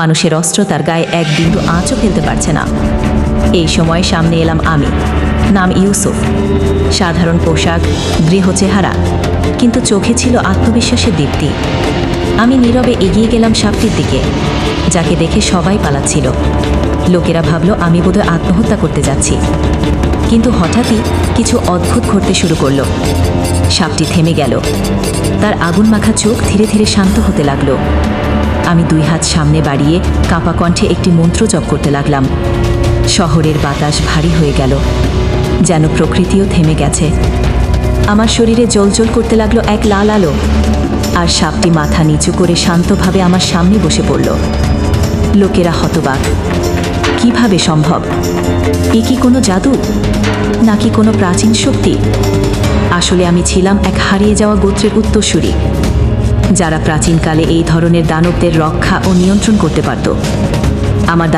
মানুষের অস্ত্র তার গায়ে এক বিন্দু আঁচও ফেলতে পারছে না। এই সময় সামনে এলাম আমি। নাম ইউসুফ, সাধারণ পোশাক, গৃহ চেহারা, কিন্তু চোখে ছিল আত্মবিশ্বাসের দীপ্তি। আমি নীরবে এগিয়ে গেলাম সাপটির দিকে, যাকে দেখে সবাই পালাচ্ছিল। লোকেরা ভাবল আমি বোধহয় আত্মহত্যা করতে যাচ্ছি। কিন্তু হঠাৎই কিছু অদ্ভুত ঘটতে শুরু করলো। সাপটি থেমে গেল, তার আগুন মাখা চোখ ধীরে ধীরে শান্ত হতে লাগলো। আমি 2 হাত সামনে বাড়িয়ে কাঁপা কণ্ঠে একটি মন্ত্র জপ করতে লাগলাম। শহরের বাতাস ভারী হয়ে গেল, যেন প্রকৃতিও থেমে গেছে। আমার শরীরে জ্বলজ্বল করতে লাগলো এক লাল আলো, আর সাপটি মাথা নিচু করে শান্তভাবে আমার সামনে বসে পড়ল। লোকেরা হতবাক, কিভাবে সম্ভব? এ কি কোনো জাদু, নাকি কোনো প্রাচীন শক্তি? আসলে আমি ছিলাম এক হারিয়ে যাওয়া গোত্রের উত্তরসূরি, যারা প্রাচীনকালে এই ধরনের দানবদের রক্ষা ও নিয়ন্ত্রণ করতে পারত। আমার